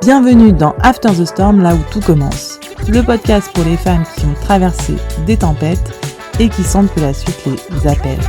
Bienvenue dans After the Storm, là où tout commence. Le podcast pour les femmes qui ont traversé des tempêtes et qui sentent que la suite les appelle.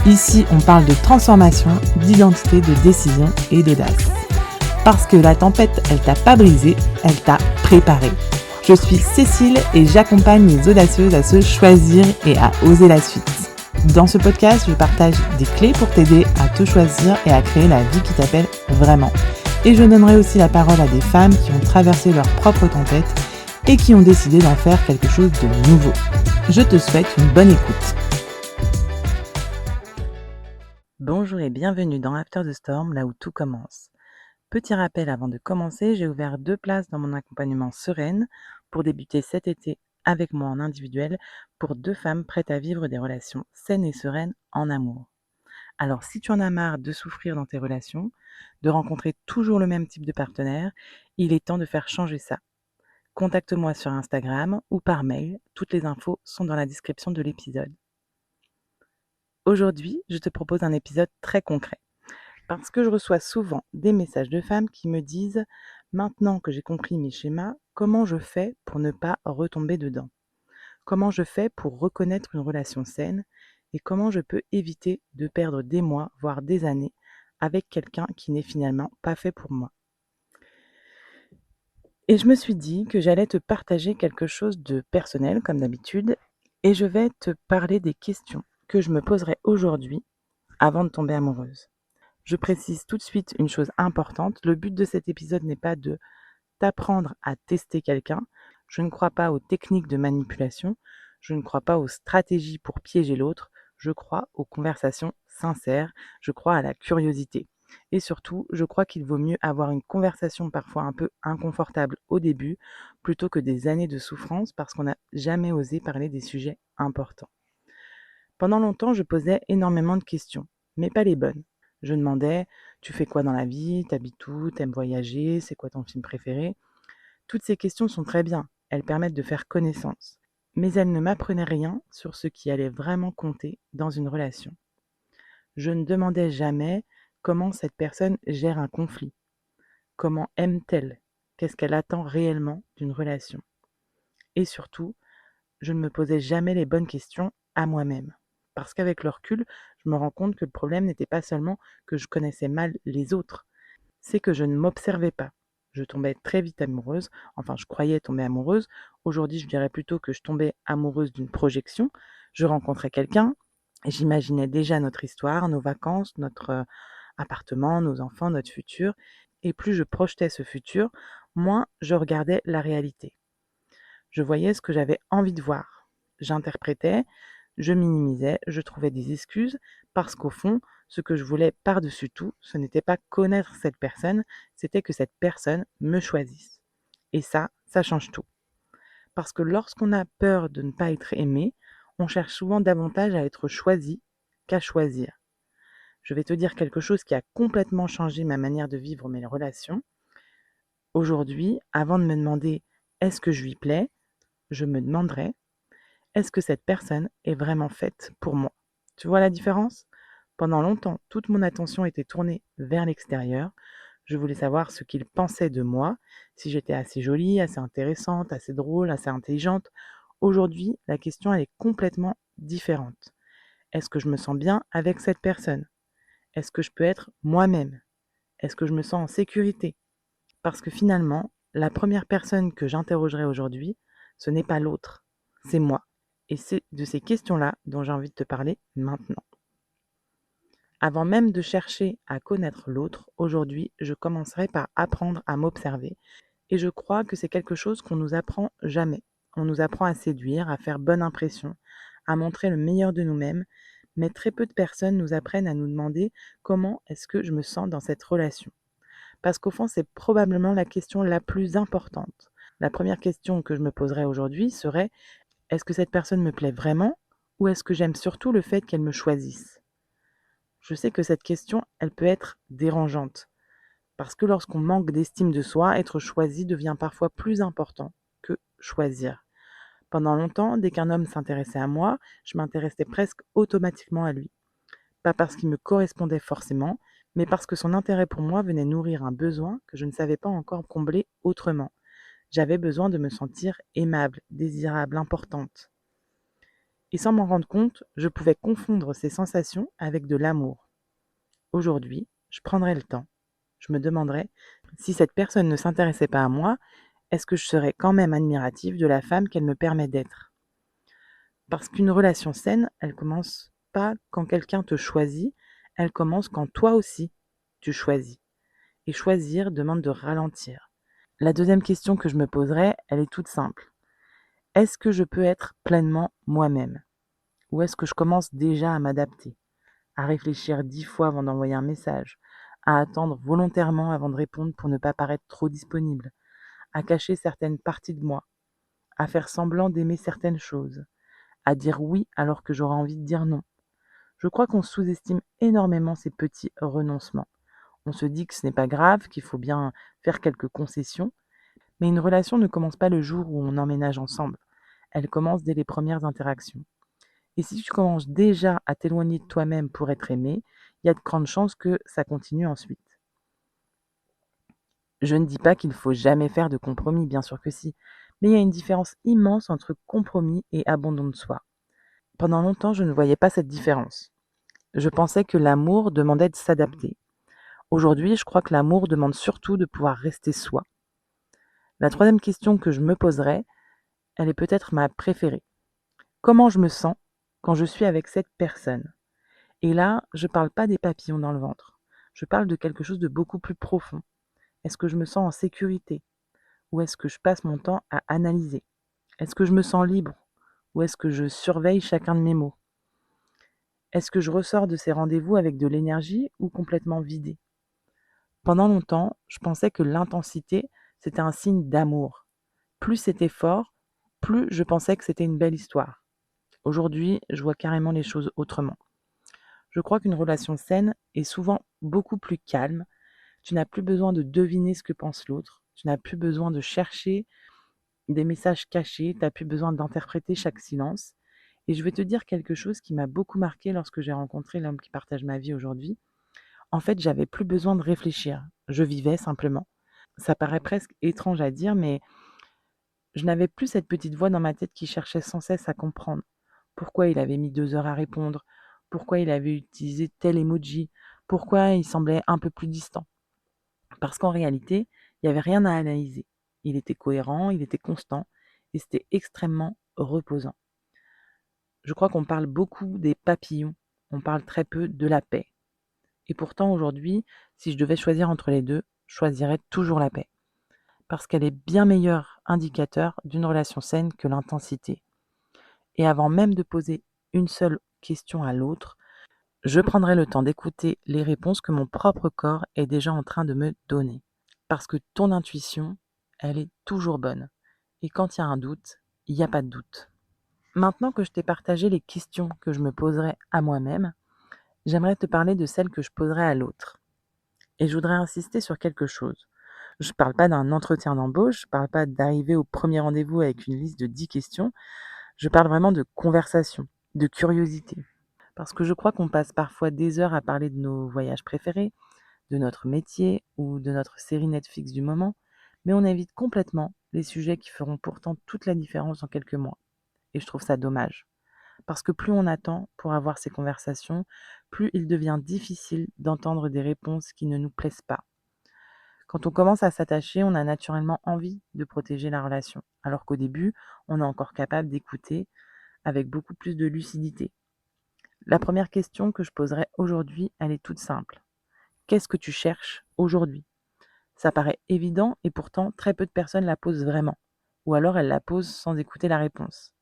Ici, on parle de transformation, d'identité, de décision et d'audace. Parce que la tempête, elle t'a pas brisé, elle t'a préparé. Je suis Cécile et j'accompagne les audacieuses à se choisir et à oser la suite. Dans ce podcast, je partage des clés pour t'aider à te choisir et à créer la vie qui t'appelle vraiment. Et je donnerai aussi la parole à des femmes qui ont traversé leur propre tempête et qui ont décidé d'en faire quelque chose de nouveau. Je te souhaite une bonne écoute. Bonjour et bienvenue dans After the Storm, là où tout commence. Petit rappel avant de commencer, j'ai ouvert 2 places dans mon accompagnement Sereine pour débuter cet été avec moi en individuel pour 2 femmes prêtes à vivre des relations saines et sereines en amour. Alors si tu en as marre de souffrir dans tes relations, de rencontrer toujours le même type de partenaire, il est temps de faire changer ça. Contacte-moi sur Instagram ou par mail, toutes les infos sont dans la description de l'épisode. Aujourd'hui, je te propose un épisode très concret, parce que je reçois souvent des messages de femmes qui me disent « Maintenant que j'ai compris mes schémas, comment je fais pour ne pas retomber dedans ? Comment je fais pour reconnaître une relation saine ? Et comment je peux éviter de perdre des mois, voire des années, avec quelqu'un qui n'est finalement pas fait pour moi ?» Et je me suis dit que j'allais te partager quelque chose de personnel, comme d'habitude, et je vais te parler des questions que je me poserai aujourd'hui avant de tomber amoureuse. Je précise tout de suite une chose importante, le but de cet épisode n'est pas de t'apprendre à tester quelqu'un. Je ne crois pas aux techniques de manipulation, je ne crois pas aux stratégies pour piéger l'autre, je crois aux conversations sincères, je crois à la curiosité. Et surtout, je crois qu'il vaut mieux avoir une conversation parfois un peu inconfortable au début, plutôt que des années de souffrance parce qu'on n'a jamais osé parler des sujets importants. Pendant longtemps, je posais énormément de questions, mais pas les bonnes. Je demandais « Tu fais quoi dans la vie ? T'habites où ? T'aimes voyager ? C'est quoi ton film préféré ?» Toutes ces questions sont très bien, elles permettent de faire connaissance, mais elles ne m'apprenaient rien sur ce qui allait vraiment compter dans une relation. Je ne demandais jamais comment cette personne gère un conflit, comment aime-t-elle, qu'est-ce qu'elle attend réellement d'une relation. Et surtout, je ne me posais jamais les bonnes questions à moi-même. Parce qu'avec le recul, je me rends compte que le problème n'était pas seulement que je connaissais mal les autres, c'est que je ne m'observais pas. Je tombais très vite amoureuse, enfin je croyais tomber amoureuse. Aujourd'hui, je dirais plutôt que je tombais amoureuse d'une projection. Je rencontrais quelqu'un, et j'imaginais déjà notre histoire, nos vacances, notre appartement, nos enfants, notre futur. Et plus je projetais ce futur, moins je regardais la réalité. Je voyais ce que j'avais envie de voir. J'interprétais, je minimisais, je trouvais des excuses, parce qu'au fond, ce que je voulais par-dessus tout, ce n'était pas connaître cette personne, c'était que cette personne me choisisse. Et ça change tout. Parce que lorsqu'on a peur de ne pas être aimé, on cherche souvent davantage à être choisi qu'à choisir. Je vais te dire quelque chose qui a complètement changé ma manière de vivre mes relations. Aujourd'hui, avant de me demander « est-ce que je lui plais ?», je me demanderais « est-ce que cette personne est vraiment faite pour moi ?» Tu vois la différence ? Pendant longtemps, toute mon attention était tournée vers l'extérieur. Je voulais savoir ce qu'il pensait de moi, si j'étais assez jolie, assez intéressante, assez drôle, assez intelligente. Aujourd'hui, la question elle est complètement différente. Est-ce que je me sens bien avec cette personne ? Est-ce que je peux être moi-même ? Est-ce que je me sens en sécurité ? Parce que finalement, la première personne que j'interrogerai aujourd'hui, ce n'est pas l'autre, c'est moi. Et c'est de ces questions-là dont j'ai envie de te parler maintenant. Avant même de chercher à connaître l'autre, aujourd'hui, je commencerai par apprendre à m'observer. Et je crois que c'est quelque chose qu'on nous apprend jamais. On nous apprend à séduire, à faire bonne impression, à montrer le meilleur de nous-mêmes, mais très peu de personnes nous apprennent à nous demander comment est-ce que je me sens dans cette relation. Parce qu'au fond, c'est probablement la question la plus importante. La première question que je me poserai aujourd'hui serait: est-ce que cette personne me plaît vraiment ou est-ce que j'aime surtout le fait qu'elle me choisisse ? Je sais que cette question, elle peut être dérangeante. Parce que lorsqu'on manque d'estime de soi, être choisi devient parfois plus important que choisir. Pendant longtemps, dès qu'un homme s'intéressait à moi, je m'intéressais presque automatiquement à lui. Pas parce qu'il me correspondait forcément, mais parce que son intérêt pour moi venait nourrir un besoin que je ne savais pas encore combler autrement. J'avais besoin de me sentir aimable, désirable, importante. Et sans m'en rendre compte, je pouvais confondre ces sensations avec de l'amour. Aujourd'hui, je prendrais le temps. Je me demanderais si cette personne ne s'intéressait pas à moi, est-ce que je serais quand même admirative de la femme qu'elle me permet d'être? Parce qu'une relation saine, elle commence pas quand quelqu'un te choisit, elle commence quand toi aussi tu choisis. Et choisir demande de ralentir. La deuxième question que je me poserais, elle est toute simple. Est-ce que je peux être pleinement moi-même? Ou est-ce que je commence déjà à m'adapter, à réfléchir 10 fois avant d'envoyer un message, à attendre volontairement avant de répondre pour ne pas paraître trop disponible, à cacher certaines parties de moi, à faire semblant d'aimer certaines choses, à dire oui alors que j'aurais envie de dire non? Je crois qu'on sous-estime énormément ces petits renoncements. On se dit que ce n'est pas grave, qu'il faut bien faire quelques concessions, mais une relation ne commence pas le jour où on emménage ensemble. Elle commence dès les premières interactions. Et si tu commences déjà à t'éloigner de toi-même pour être aimé, il y a de grandes chances que ça continue ensuite. Je ne dis pas qu'il ne faut jamais faire de compromis, bien sûr que si, mais il y a une différence immense entre compromis et abandon de soi. Pendant longtemps, je ne voyais pas cette différence. Je pensais que l'amour demandait de s'adapter. Aujourd'hui, je crois que l'amour demande surtout de pouvoir rester soi. La troisième question que je me poserais, elle est peut-être ma préférée. Comment je me sens quand je suis avec cette personne? Et là, je ne parle pas des papillons dans le ventre. Je parle de quelque chose de beaucoup plus profond. Est-ce que je me sens en sécurité? Ou est-ce que je passe mon temps à analyser? Est-ce que je me sens libre? Ou est-ce que je surveille chacun de mes mots? Est-ce que je ressors de ces rendez-vous avec de l'énergie ou complètement vidée? Pendant longtemps, je pensais que l'intensité, c'était un signe d'amour. Plus c'était fort, plus je pensais que c'était une belle histoire. Aujourd'hui, je vois carrément les choses autrement. Je crois qu'une relation saine est souvent beaucoup plus calme. Tu n'as plus besoin de deviner ce que pense l'autre. Tu n'as plus besoin de chercher des messages cachés. Tu n'as plus besoin d'interpréter chaque silence. Et je vais te dire quelque chose qui m'a beaucoup marqué lorsque j'ai rencontré l'homme qui partage ma vie aujourd'hui. En fait, j'avais plus besoin de réfléchir. Je vivais simplement. Ça paraît presque étrange à dire, mais je n'avais plus cette petite voix dans ma tête qui cherchait sans cesse à comprendre pourquoi il avait mis 2 heures à répondre, pourquoi il avait utilisé tel emoji, pourquoi il semblait un peu plus distant. Parce qu'en réalité, il n'y avait rien à analyser. Il était cohérent, il était constant, et c'était extrêmement reposant. Je crois qu'on parle beaucoup des papillons, on parle très peu de la paix. Et pourtant, aujourd'hui, si je devais choisir entre les deux, je choisirais toujours la paix. Parce qu'elle est bien meilleur indicateur d'une relation saine que l'intensité. Et avant même de poser une seule question à l'autre, je prendrai le temps d'écouter les réponses que mon propre corps est déjà en train de me donner. Parce que ton intuition, elle est toujours bonne. Et quand il y a un doute, il n'y a pas de doute. Maintenant que je t'ai partagé les questions que je me poserais à moi-même, j'aimerais te parler de celles que je poserais à l'autre. Et je voudrais insister sur quelque chose. Je ne parle pas d'un entretien d'embauche, je ne parle pas d'arriver au premier rendez-vous avec une liste de 10 questions, je parle vraiment de conversation, de curiosité. Parce que je crois qu'on passe parfois des heures à parler de nos voyages préférés, de notre métier ou de notre série Netflix du moment, mais on évite complètement les sujets qui feront pourtant toute la différence en quelques mois. Et je trouve ça dommage. Parce que plus on attend pour avoir ces conversations, plus il devient difficile d'entendre des réponses qui ne nous plaisent pas. Quand on commence à s'attacher, on a naturellement envie de protéger la relation, alors qu'au début, on est encore capable d'écouter avec beaucoup plus de lucidité. La première question que je poserai aujourd'hui, elle est toute simple. Qu'est-ce que tu cherches aujourd'hui? Ça paraît évident et pourtant très peu de personnes la posent vraiment. Ou alors elles la posent sans écouter la réponse.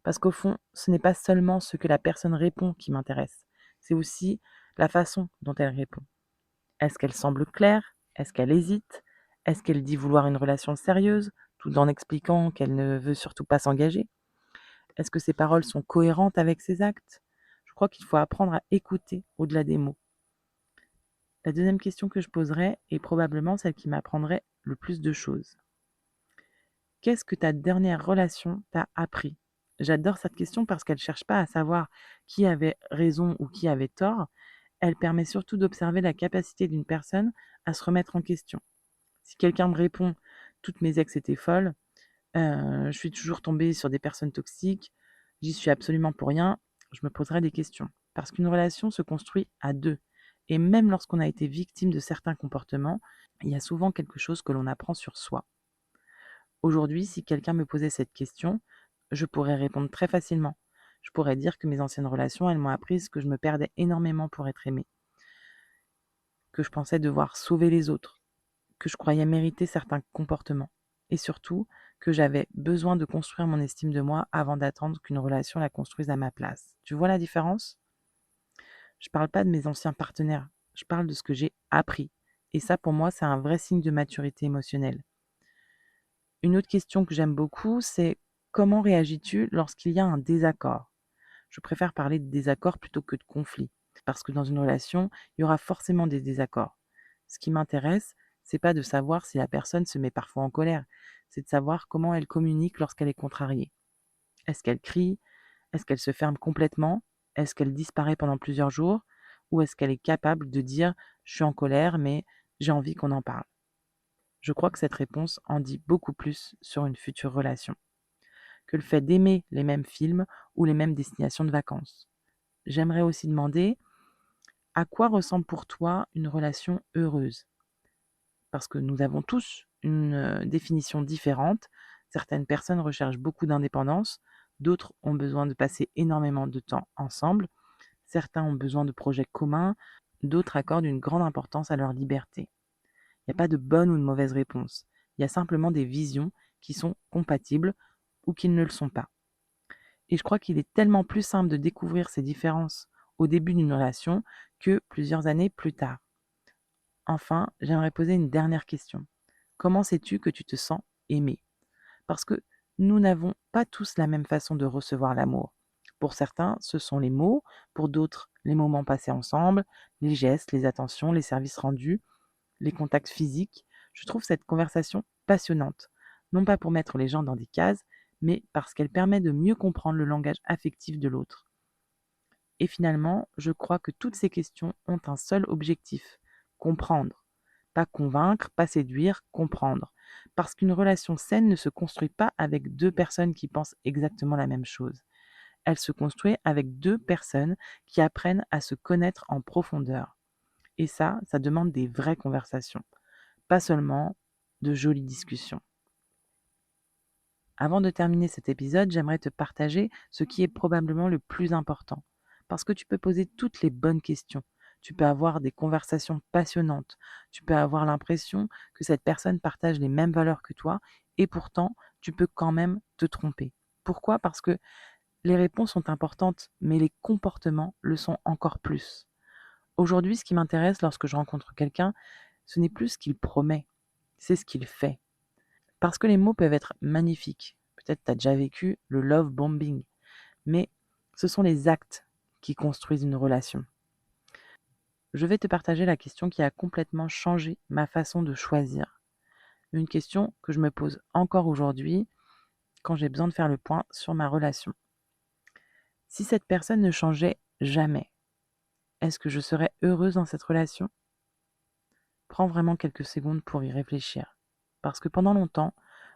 Parce qu'au fond, ce n'est pas seulement ce que la personne répond qui m'intéresse, c'est aussi la façon dont elle répond. Est-ce qu'elle semble claire? Est-ce qu'elle hésite? Est-ce qu'elle dit vouloir une relation sérieuse, tout en expliquant qu'elle ne veut surtout pas s'engager? Est-ce que ses paroles sont cohérentes avec ses actes? Je crois qu'il faut apprendre à écouter au-delà des mots. La deuxième question que je poserai est probablement celle qui m'apprendrait le plus de choses. Qu'est-ce que ta dernière relation t'a appris? J'adore cette question parce qu'elle ne cherche pas à savoir qui avait raison ou qui avait tort. Elle permet surtout d'observer la capacité d'une personne à se remettre en question. Si quelqu'un me répond: «Toutes mes ex étaient folles», «Je suis toujours tombée sur des personnes toxiques, j'y suis absolument pour rien», je me poserai des questions. Parce qu'une relation se construit à 2 et même lorsqu'on a été victime de certains comportements, il y a souvent quelque chose que l'on apprend sur soi. Aujourd'hui, si quelqu'un me posait cette question, je pourrais répondre très facilement. Je pourrais dire que mes anciennes relations, elles m'ont appris que je me perdais énormément pour être aimée, que je pensais devoir sauver les autres, que je croyais mériter certains comportements et surtout que j'avais besoin de construire mon estime de moi avant d'attendre qu'une relation la construise à ma place. Tu vois la différence? Je parle pas de mes anciens partenaires, je parle de ce que j'ai appris. Et ça, pour moi, c'est un vrai signe de maturité émotionnelle. Une autre question que j'aime beaucoup, c'est: comment réagis-tu lorsqu'il y a un désaccord? Je préfère parler de désaccord plutôt que de conflit, parce que dans une relation, il y aura forcément des désaccords. Ce qui m'intéresse, c'est pas de savoir si la personne se met parfois en colère, c'est de savoir comment elle communique lorsqu'elle est contrariée. Est-ce qu'elle crie? Est-ce qu'elle se ferme complètement? Est-ce qu'elle disparaît pendant plusieurs jours? Ou est-ce qu'elle est capable de dire: «Je suis en colère, mais j'ai envie qu'on en parle»? Je crois que cette réponse en dit beaucoup plus sur une future relation que le fait d'aimer les mêmes films ou les mêmes destinations de vacances. J'aimerais aussi demander: à quoi ressemble pour toi une relation heureuse? Parce que nous avons tous une définition différente. Certaines personnes recherchent beaucoup d'indépendance, d'autres ont besoin de passer énormément de temps ensemble, certains ont besoin de projets communs, d'autres accordent une grande importance à leur liberté. Il n'y a pas de bonne ou de mauvaise réponse. Il y a simplement des visions qui sont compatibles ou qui ne le sont pas. Et je crois qu'il est tellement plus simple de découvrir ces différences au début d'une relation que plusieurs années plus tard. Enfin, j'aimerais poser une dernière question. Comment sais-tu que tu te sens aimé? Parce que nous n'avons pas tous la même façon de recevoir l'amour. Pour certains, ce sont les mots, pour d'autres, les moments passés ensemble, les gestes, les attentions, les services rendus, les contacts physiques. Je trouve cette conversation passionnante, non pas pour mettre les gens dans des cases, mais parce qu'elle permet de mieux comprendre le langage affectif de l'autre. Et finalement, je crois que toutes ces questions ont un seul objectif: comprendre. Pas convaincre, pas séduire, comprendre. Parce qu'une relation saine ne se construit pas avec deux personnes qui pensent exactement la même chose. Elle se construit avec deux personnes qui apprennent à se connaître en profondeur. Et ça demande des vraies conversations, pas seulement de jolies discussions. Avant de terminer cet épisode, j'aimerais te partager ce qui est probablement le plus important. Parce que tu peux poser toutes les bonnes questions. Tu peux avoir des conversations passionnantes. Tu peux avoir l'impression que cette personne partage les mêmes valeurs que toi et pourtant, tu peux quand même te tromper. Pourquoi? Parce que les réponses sont importantes, mais les comportements le sont encore plus. Aujourd'hui, ce qui m'intéresse lorsque je rencontre quelqu'un, ce n'est plus ce qu'il promet, c'est ce qu'il fait. Parce que les mots peuvent être magnifiques. Peut-être tu as déjà vécu le love bombing, mais ce sont les actes qui construisent une relation. Je vais te partager la question qui a complètement changé ma façon de choisir. Une question que je me pose encore aujourd'hui quand j'ai besoin de faire le point sur ma relation. Si cette personne ne changeait jamais, est-ce que je serais heureuse dans cette relation? Prends vraiment quelques secondes pour y réfléchir. Parce que pendant longtemps,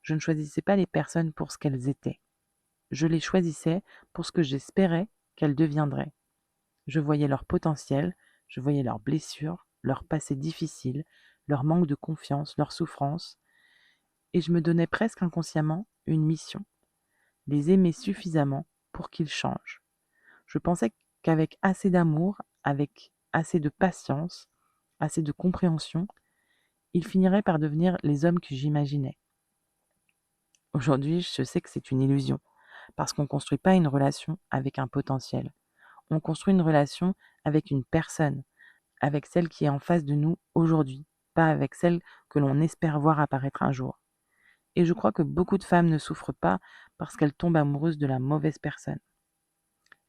je ne choisissais pas les personnes pour ce qu'elles étaient. Je les choisissais pour ce que j'espérais qu'elles deviendraient. Je voyais leur potentiel, je voyais leurs blessures, leur passé difficile, leur manque de confiance, leurs souffrances, et je me donnais presque inconsciemment une mission: les aimer suffisamment pour qu'ils changent. Je pensais qu'avec assez d'amour, avec assez de patience, assez de compréhension, ils finiraient par devenir les hommes que j'imaginais. Aujourd'hui, je sais que c'est une illusion, parce qu'on ne construit pas une relation avec un potentiel. On construit une relation avec une personne, avec celle qui est en face de nous aujourd'hui, pas avec celle que l'on espère voir apparaître un jour. Et je crois que beaucoup de femmes ne souffrent pas parce qu'elles tombent amoureuses de la mauvaise personne.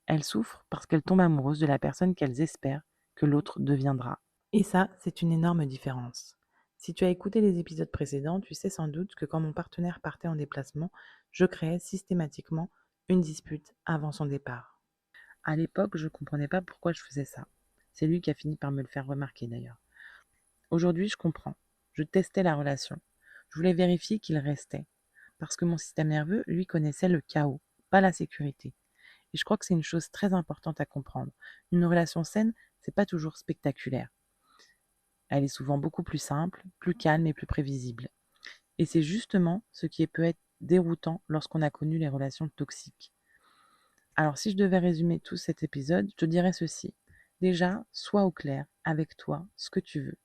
Elles souffrent parce qu'elles tombent amoureuses de la personne qu'elles espèrent que l'autre deviendra. Et ça, c'est une énorme différence. Si tu as écouté les épisodes précédents, tu sais sans doute que quand mon partenaire partait en déplacement, je créais systématiquement une dispute avant son départ. À l'époque, je ne comprenais pas pourquoi je faisais ça. C'est lui qui a fini par me le faire remarquer d'ailleurs. Aujourd'hui, je comprends. Je testais la relation. Je voulais vérifier qu'il restait. Parce que mon système nerveux, lui, connaissait le chaos, pas la sécurité. Et je crois que c'est une chose très importante à comprendre. Une relation saine, c'est pas toujours spectaculaire. Elle est souvent beaucoup plus simple, plus calme et plus prévisible. Et c'est justement ce qui peut être déroutant lorsqu'on a connu les relations toxiques. Alors si je devais résumer tout cet épisode, je te dirais ceci. Déjà, sois au clair avec toi, ce que tu veux.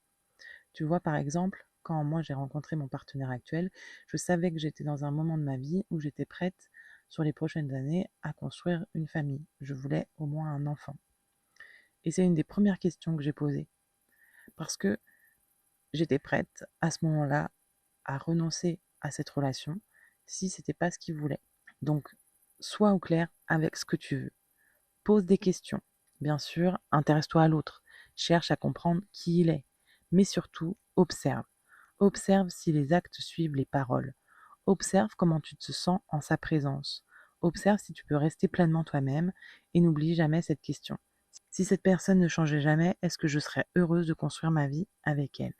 Tu vois, par exemple, quand moi j'ai rencontré mon partenaire actuel, je savais que j'étais dans un moment de ma vie où j'étais prête, sur les prochaines années, à construire une famille. Je voulais au moins un enfant. Et c'est une des premières questions que j'ai posées. Parce que j'étais prête, à ce moment-là, à renoncer à cette relation si c'était pas ce qu'il voulait. Donc, sois au clair avec ce que tu veux. Pose des questions. Bien sûr, intéresse-toi à l'autre. Cherche à comprendre qui il est. Mais surtout, observe. Observe si les actes suivent les paroles. Observe comment tu te sens en sa présence. Observe si tu peux rester pleinement toi-même et n'oublie jamais cette question. Si cette personne ne changeait jamais, est-ce que je serais heureuse de construire ma vie avec elle?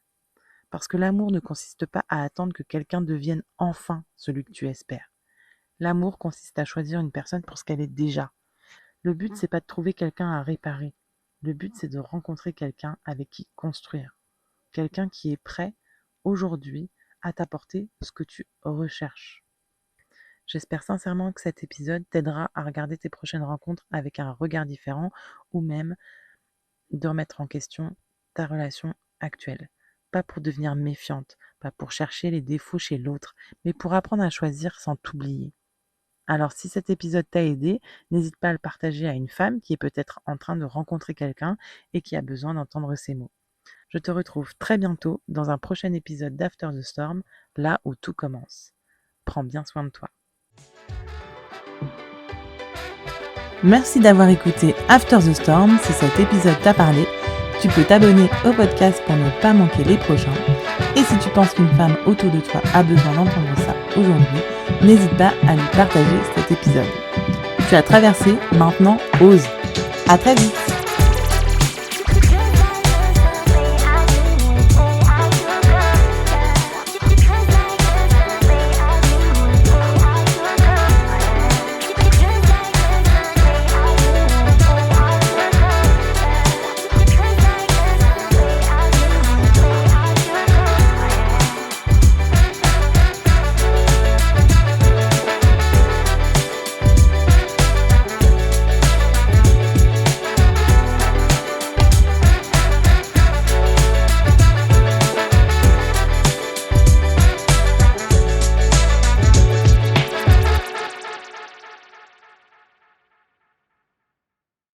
Parce que l'amour ne consiste pas à attendre que quelqu'un devienne enfin celui que tu espères. L'amour consiste à choisir une personne pour ce qu'elle est déjà. Le but, c'est pas de trouver quelqu'un à réparer. Le but, c'est de rencontrer quelqu'un avec qui construire. Quelqu'un qui est prêt, aujourd'hui, à t'apporter ce que tu recherches. J'espère sincèrement que cet épisode t'aidera à regarder tes prochaines rencontres avec un regard différent ou même de remettre en question ta relation actuelle. Pas pour devenir méfiante, pas pour chercher les défauts chez l'autre, mais pour apprendre à choisir sans t'oublier. Alors si cet épisode t'a aidé, n'hésite pas à le partager à une femme qui est peut-être en train de rencontrer quelqu'un et qui a besoin d'entendre ces mots. Je te retrouve très bientôt dans un prochain épisode d'After the Storm, là où tout commence. Prends bien soin de toi. Merci d'avoir écouté After the Storm. Si cet épisode t'a parlé, tu peux t'abonner au podcast pour ne pas manquer les prochains. Et si tu penses qu'une femme autour de toi a besoin d'entendre ça aujourd'hui, n'hésite pas à lui partager cet épisode. Tu as traversé, maintenant ose. À très vite.